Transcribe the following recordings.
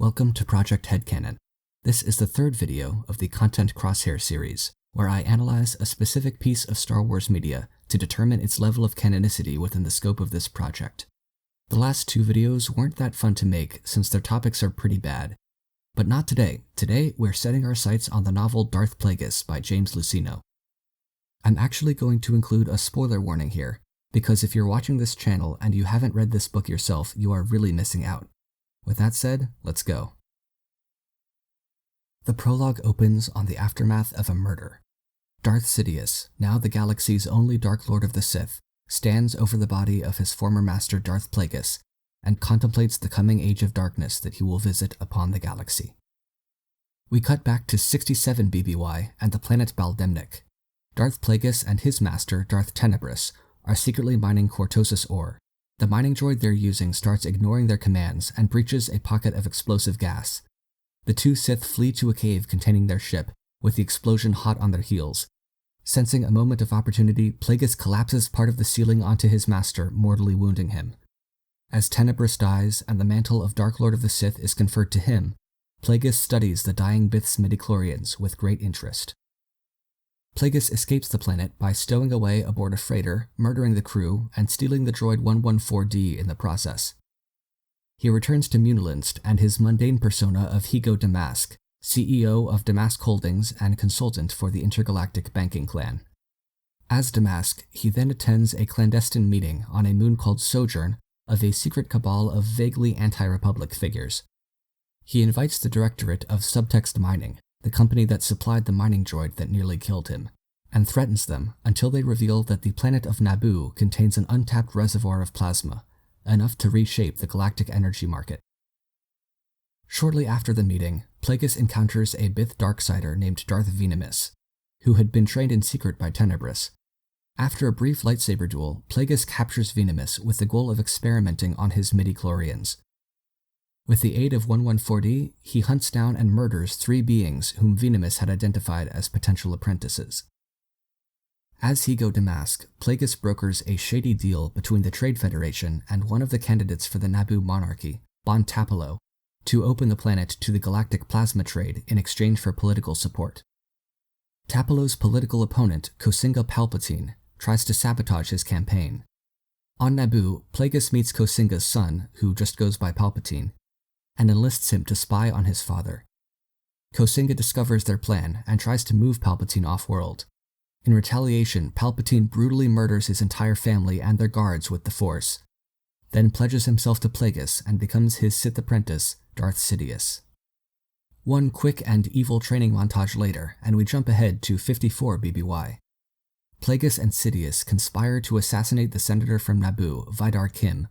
Welcome to Project HeadCanon. This is the third video of the Content Crosshair series, where I analyze a specific piece of Star Wars media to determine its level of canonicity within the scope of this project. The last two videos weren't that fun to make since their topics are pretty bad. But not today. Today, we're setting our sights on the novel Darth Plagueis by James Luceno. I'm actually going to include a spoiler warning here, because if you're watching this channel and you haven't read this book yourself, you are really missing out. With that said, let's go. The prologue opens on the aftermath of a murder. Darth Sidious, now the galaxy's only Dark Lord of the Sith, stands over the body of his former master Darth Plagueis and contemplates the coming age of darkness that he will visit upon the galaxy. We cut back to 67 BBY and the planet Baldemnik. Darth Plagueis and his master, Darth Tenebris, are secretly mining Cortosis ore. The mining droid they're using starts ignoring their commands and breaches a pocket of explosive gas. The two Sith flee to a cave containing their ship, with the explosion hot on their heels. Sensing a moment of opportunity, Plagueis collapses part of the ceiling onto his master, mortally wounding him. As Tenebris dies and the mantle of Dark Lord of the Sith is conferred to him, Plagueis studies the dying Bith's Midi-Chlorians with great interest. Plagueis escapes the planet by stowing away aboard a freighter, murdering the crew, and stealing the droid 114D in the process. He returns to Munilinst and his mundane persona of Higo Damask, CEO of Damask Holdings and consultant for the intergalactic banking clan. As Damask, he then attends a clandestine meeting on a moon called Sojourn of a secret cabal of vaguely anti-republic figures. He invites the Directorate of Subtext Mining, the company that supplied the mining droid that nearly killed him, and threatens them until they reveal that the planet of Naboo contains an untapped reservoir of plasma, enough to reshape the galactic energy market. Shortly after the meeting, Plagueis encounters a Bith Darksider named Darth Venemus, who had been trained in secret by Tenebris. After a brief lightsaber duel, Plagueis captures Venemus with the goal of experimenting on his Midi-Chlorians. With the aid of 114D, he hunts down and murders three beings whom Venemus had identified as potential apprentices. As Higo Damask, Plagueis brokers a shady deal between the Trade Federation and one of the candidates for the Naboo monarchy, Bon Tapalo, to open the planet to the galactic plasma trade in exchange for political support. Tapalo's political opponent, Kosinga Palpatine, tries to sabotage his campaign. On Naboo, Plagueis meets Kosinga's son, who just goes by Palpatine, and enlists him to spy on his father. Kosinga discovers their plan and tries to move Palpatine off-world. In retaliation, Palpatine brutally murders his entire family and their guards with the Force, then pledges himself to Plagueis and becomes his Sith apprentice, Darth Sidious. One quick and evil training montage later, and we jump ahead to 54 BBY. Plagueis and Sidious conspire to assassinate the senator from Naboo, Vidar Kim,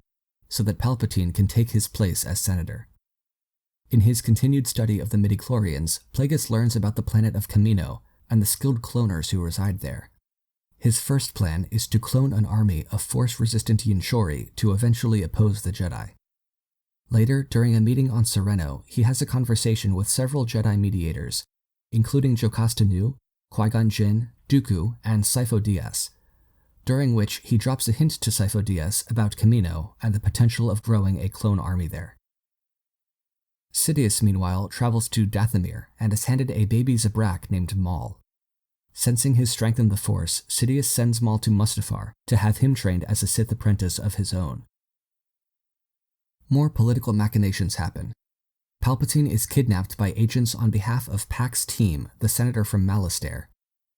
so that Palpatine can take his place as senator. In his continued study of the Midi-Chlorians, Plagueis learns about the planet of Kamino and the skilled cloners who reside there. His first plan is to clone an army of Force-resistant Yinshori to eventually oppose the Jedi. Later, during a meeting on Sereno, he has a conversation with several Jedi mediators, including Jocasta Nu, Qui-Gon Jinn, Dooku, and Sifo Dyas, during which he drops a hint to Sifo Dyas about Kamino and the potential of growing a clone army there. Sidious, meanwhile, travels to Dathomir and is handed a baby Zabrak named Maul. Sensing his strength in the Force, Sidious sends Maul to Mustafar to have him trained as a Sith apprentice of his own. More political machinations happen. Palpatine is kidnapped by agents on behalf of Pax Team, the senator from Malastare,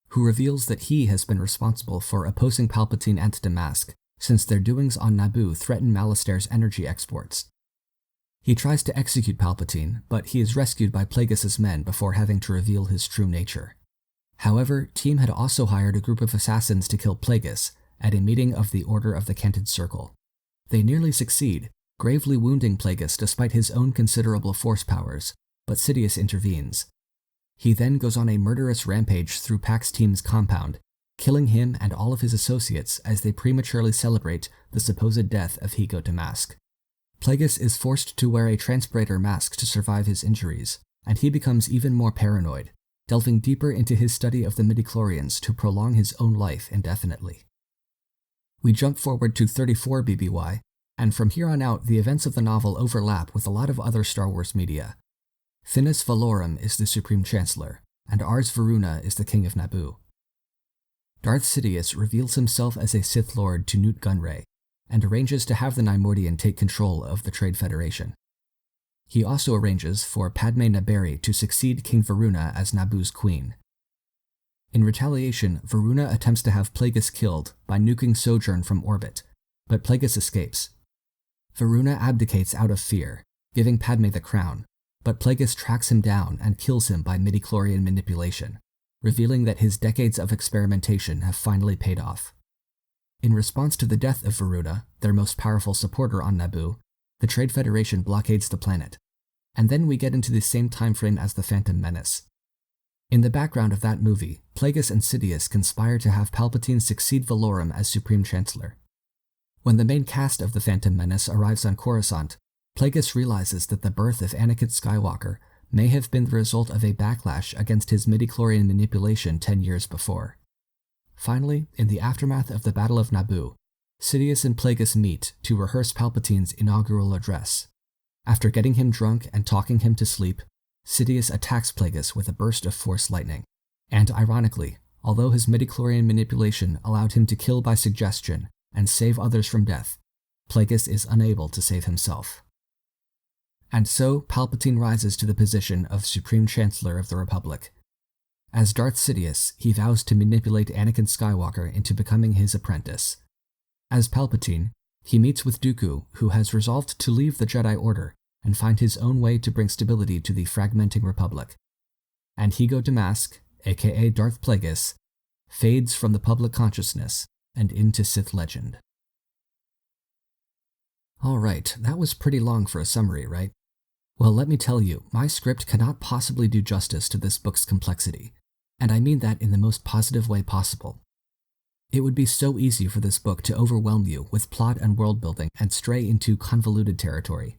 who reveals that he has been responsible for opposing Palpatine and Damask since their doings on Naboo threaten Malastare's energy exports. He tries to execute Palpatine, but he is rescued by Plagueis' men before having to reveal his true nature. However, Team had also hired a group of assassins to kill Plagueis at a meeting of the Order of the Canted Circle. They nearly succeed, gravely wounding Plagueis despite his own considerable force powers, but Sidious intervenes. He then goes on a murderous rampage through Pax Team's compound, killing him and all of his associates as they prematurely celebrate the supposed death of Higo Damask. Plagueis is forced to wear a transpirator mask to survive his injuries, and he becomes even more paranoid, delving deeper into his study of the Midi-Chlorians to prolong his own life indefinitely. We jump forward to 34 BBY, and from here on out the events of the novel overlap with a lot of other Star Wars media, Finis Valorum is the Supreme Chancellor, and Ars Varuna is the King of Naboo. Darth Sidious reveals himself as a Sith Lord to Newt Gunray, and arranges to have the Nymordian take control of the Trade Federation. He also arranges for Padme Naberi to succeed King Varuna as Naboo's queen. In retaliation, Varuna attempts to have Plagueis killed by nuking Sojourn from orbit, but Plagueis escapes. Varuna abdicates out of fear, giving Padme the crown, but Plagueis tracks him down and kills him by Midi-Chlorian manipulation, revealing that his decades of experimentation have finally paid off. In response to the death of Varuna, their most powerful supporter on Naboo, the Trade Federation blockades the planet, and then we get into the same time frame as the Phantom Menace. In the background of that movie, Plagueis and Sidious conspire to have Palpatine succeed Valorum as Supreme Chancellor. When the main cast of the Phantom Menace arrives on Coruscant, Plagueis realizes that the birth of Anakin Skywalker may have been the result of a backlash against his midi-chlorian manipulation 10 years before. Finally, in the aftermath of the Battle of Naboo, Sidious and Plagueis meet to rehearse Palpatine's inaugural address. After getting him drunk and talking him to sleep, Sidious attacks Plagueis with a burst of Force lightning, and ironically, although his midi-chlorian manipulation allowed him to kill by suggestion and save others from death, Plagueis is unable to save himself. And so, Palpatine rises to the position of Supreme Chancellor of the Republic. As Darth Sidious, he vows to manipulate Anakin Skywalker into becoming his apprentice. As Palpatine, he meets with Dooku, who has resolved to leave the Jedi Order and find his own way to bring stability to the fragmenting Republic. And Higo Damask, aka Darth Plagueis, fades from the public consciousness and into Sith legend. Alright, that was pretty long for a summary, right? Well, let me tell you, my script cannot possibly do justice to this book's complexity, and I mean that in the most positive way possible. It would be so easy for this book to overwhelm you with plot and world building and stray into convoluted territory.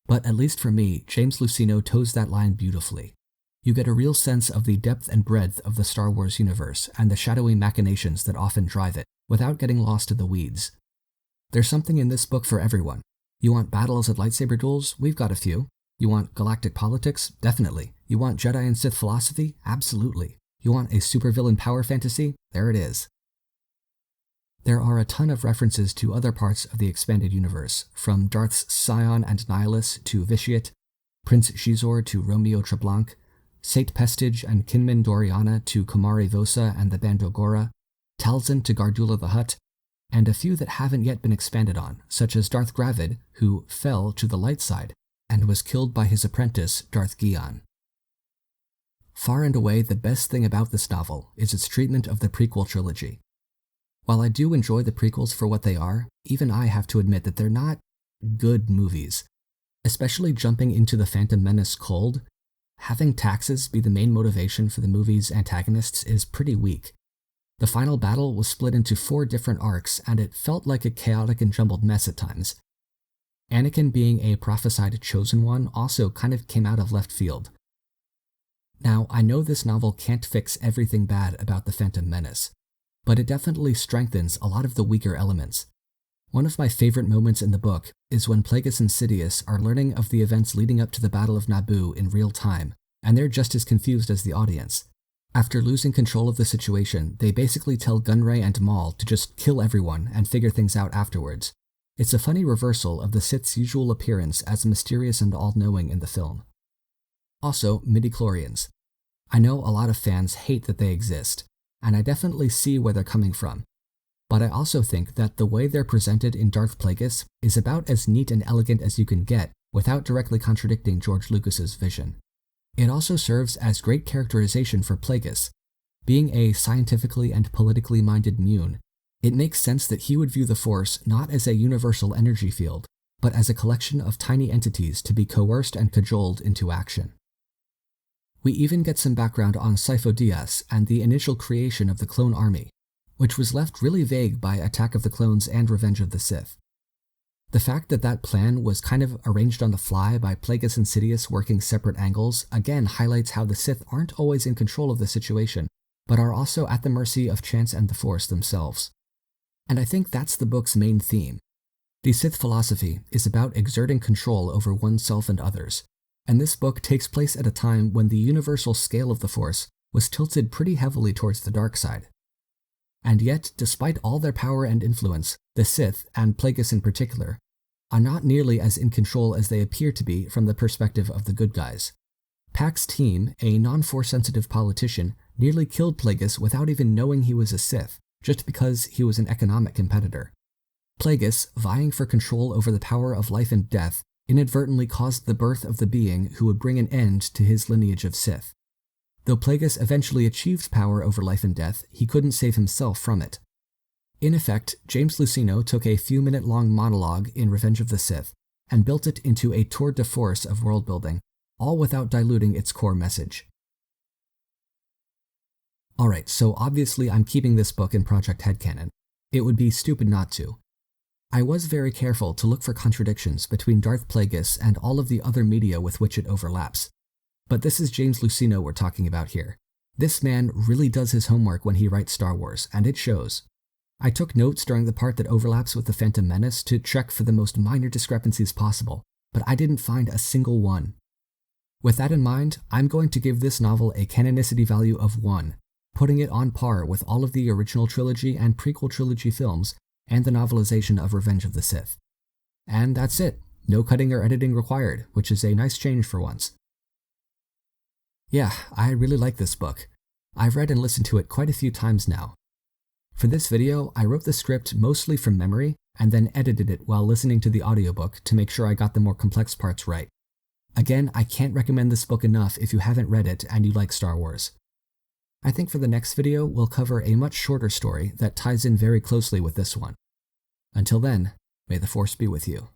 But at least for me, James Luceno toes that line beautifully. You get a real sense of the depth and breadth of the Star Wars universe and the shadowy machinations that often drive it, without getting lost in the weeds. There's something in this book for everyone. You want battles and lightsaber duels? We've got a few. You want galactic politics? Definitely. You want Jedi and Sith philosophy? Absolutely. You want a supervillain power fantasy? There it is. There are a ton of references to other parts of the expanded universe, from Darth's Scion and Nihilus to Vitiate, Prince Xizor to Romeo Treblanc, Sate Pestage and Kinman Doriana to Komari Vosa and the Bandogora, Talzin to Gardula the Hutt, and a few that haven't yet been expanded on, such as Darth Gravid, who fell to the light side and was killed by his apprentice, Darth Gion. Far and away, the best thing about this novel is its treatment of the Prequel Trilogy. While I do enjoy the prequels for what they are, even I have to admit that they're not good movies. Especially jumping into the Phantom Menace cold, having taxes be the main motivation for the movie's antagonists is pretty weak. The final battle was split into 4 different arcs, and it felt like a chaotic and jumbled mess at times. Anakin being a prophesied chosen one also kind of came out of left field. Now, I know this novel can't fix everything bad about the Phantom Menace, but it definitely strengthens a lot of the weaker elements. One of my favorite moments in the book is when Plagueis and Sidious are learning of the events leading up to the Battle of Naboo in real time, and they're just as confused as the audience. After losing control of the situation, they basically tell Gunray and Maul to just kill everyone and figure things out afterwards. It's a funny reversal of the Sith's usual appearance as mysterious and all-knowing in the film. Also, Midi-Chlorians. I know a lot of fans hate that they exist, and I definitely see where they're coming from. But I also think that the way they're presented in Darth Plagueis is about as neat and elegant as you can get without directly contradicting George Lucas's vision. It also serves as great characterization for Plagueis. Being a scientifically and politically minded Mune, it makes sense that he would view the Force not as a universal energy field, but as a collection of tiny entities to be coerced and cajoled into action. We even get some background on Sifo Dyas and the initial creation of the Clone Army, which was left really vague by Attack of the Clones and Revenge of the Sith. The fact that that plan was kind of arranged on the fly by Plagueis and Sidious working separate angles again highlights how the Sith aren't always in control of the situation, but are also at the mercy of chance and the Force themselves. And I think that's the book's main theme. The Sith philosophy is about exerting control over oneself and others, and this book takes place at a time when the universal scale of the Force was tilted pretty heavily towards the dark side. And yet, despite all their power and influence, the Sith, and Plagueis in particular, are not nearly as in control as they appear to be from the perspective of the good guys. Pax's team, a non-Force-sensitive politician, nearly killed Plagueis without even knowing he was a Sith, just because he was an economic competitor. Plagueis, vying for control over the power of life and death, inadvertently caused the birth of the being who would bring an end to his lineage of Sith. Though Plagueis eventually achieved power over life and death, he couldn't save himself from it. In effect, James Luceno took a few-minute-long monologue in Revenge of the Sith and built it into a tour de force of world-building, all without diluting its core message. Alright, so obviously I'm keeping this book in Project HeadCanon. It would be stupid not to. I was very careful to look for contradictions between Darth Plagueis and all of the other media with which it overlaps. But this is James Luceno we're talking about here. This man really does his homework when he writes Star Wars, and it shows. I took notes during the part that overlaps with the Phantom Menace to check for the most minor discrepancies possible, but I didn't find a single one. With that in mind, I'm going to give this novel a canonicity value of 1, putting it on par with all of the original trilogy and prequel trilogy films and the novelization of Revenge of the Sith. And that's it. No cutting or editing required, which is a nice change for once. Yeah, I really like this book. I've read and listened to it quite a few times now. For this video, I wrote the script mostly from memory and then edited it while listening to the audiobook to make sure I got the more complex parts right. Again, I can't recommend this book enough if you haven't read it and you like Star Wars. I think for the next video, we'll cover a much shorter story that ties in very closely with this one. Until then, may the Force be with you.